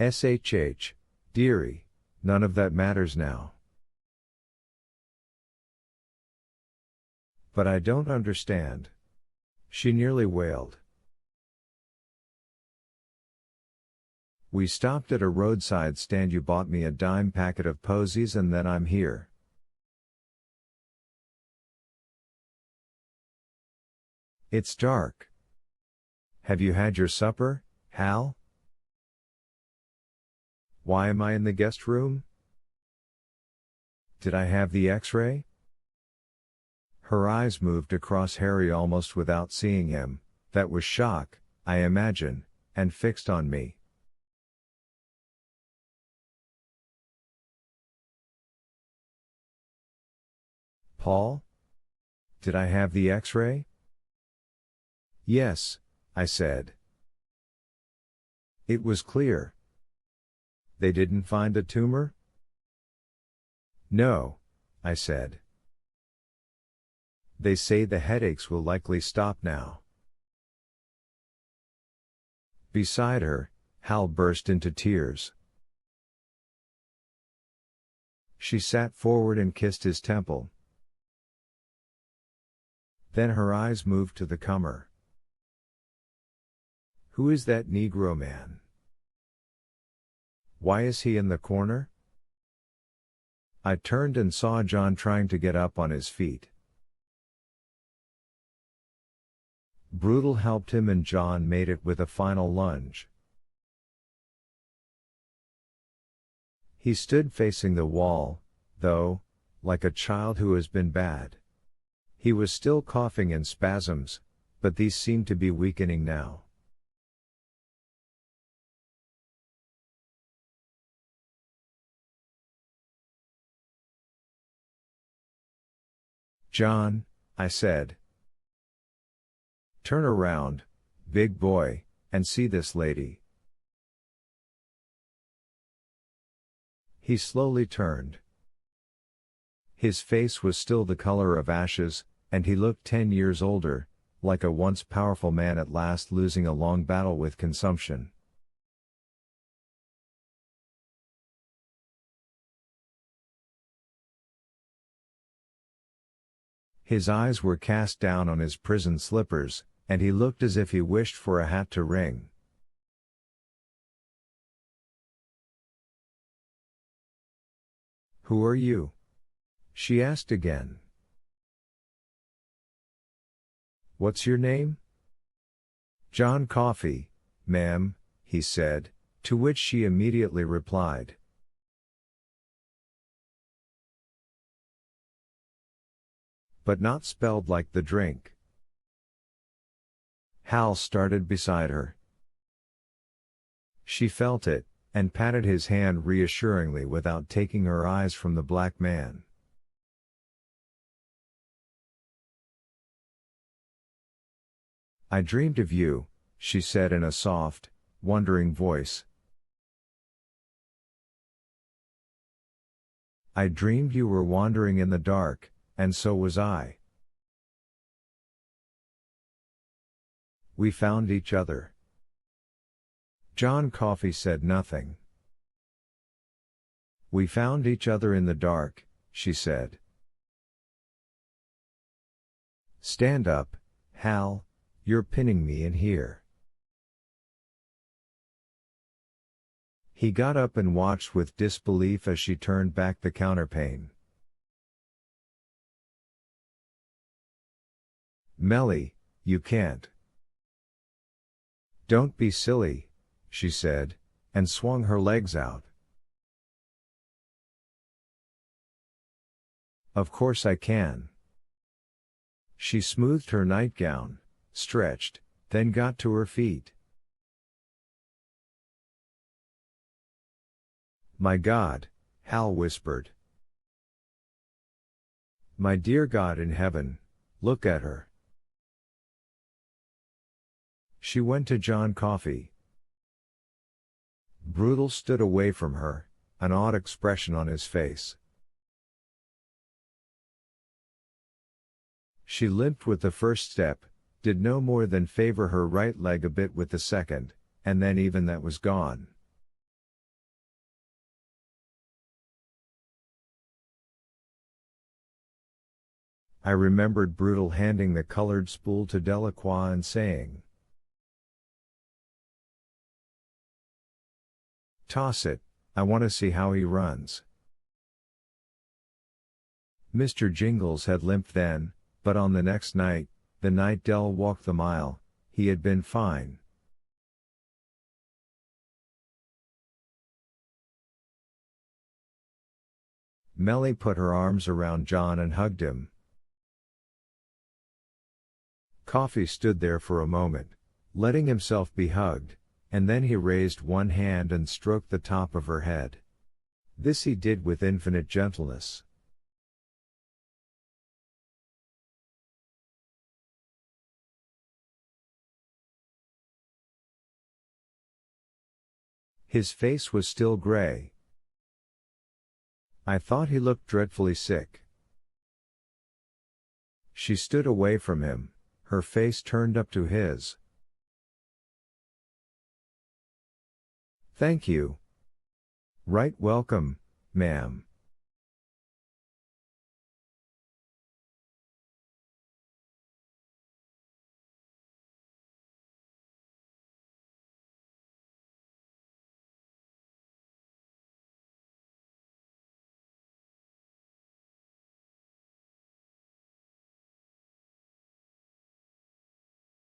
SHH, dearie, none of that matters now. But I don't understand. She nearly wailed. We stopped at a roadside stand. You bought me a dime packet of posies and then I'm here. It's dark. Have you had your supper, Hal? Why am I in the guest room? Did I have the X-ray? Her eyes moved across Harry almost without seeing him. That was shock, I imagine, and fixed on me. Paul? Did I have the X-ray? Yes, I said. It was clear. They didn't find a tumor? No, I said. They say the headaches will likely stop now. Beside her, Hal burst into tears. She sat forward and kissed his temple. Then her eyes moved to the comer. Who is that Negro man? Why is he in the corner? I turned and saw John trying to get up on his feet. Brutal helped him and John made it with a final lunge. He stood facing the wall, though, like a child who has been bad. He was still coughing in spasms, but these seemed to be weakening now. John, I said. Turn around, big boy, and see this lady. He slowly turned. His face was still the color of ashes, and he looked 10 years older, like a once powerful man at last losing a long battle with consumption. His eyes were cast down on his prison slippers, and he looked as if he wished for a hat to ring. Who are you? She asked again. What's your name? John Coffey, ma'am, he said, to which she immediately replied. But not spelled like the drink. Hal started beside her. She felt it, and patted his hand reassuringly without taking her eyes from the black man. I dreamed of you, she said in a soft, wondering voice. I dreamed you were wandering in the dark, and so was I. We found each other. John Coffey said nothing. We found each other in the dark, she said. Stand up, Hal, you're pinning me in here. He got up and watched with disbelief as she turned back the counterpane. Melly, you can't. Don't be silly, she said, and swung her legs out. Of course I can. She smoothed her nightgown, stretched, then got to her feet. My God, Hal whispered. My dear God in heaven, look at her. She went to John Coffey. Brutal stood away from her, an odd expression on his face. She limped with the first step, did no more than favor her right leg a bit with the second, and then even that was gone. I remembered Brutal handing the colored spool to Delacroix and saying, "Toss it, I want to see how he runs." Mr. Jingles had limped then, but on the next night, the night Dell walked the mile, he had been fine. Melly put her arms around John and hugged him. Coffee stood there for a moment, letting himself be hugged, and then he raised one hand and stroked the top of her head. This he did with infinite gentleness. His face was still gray. I thought he looked dreadfully sick. She stood away from him, her face turned up to his. "Thank you. Right welcome, ma'am."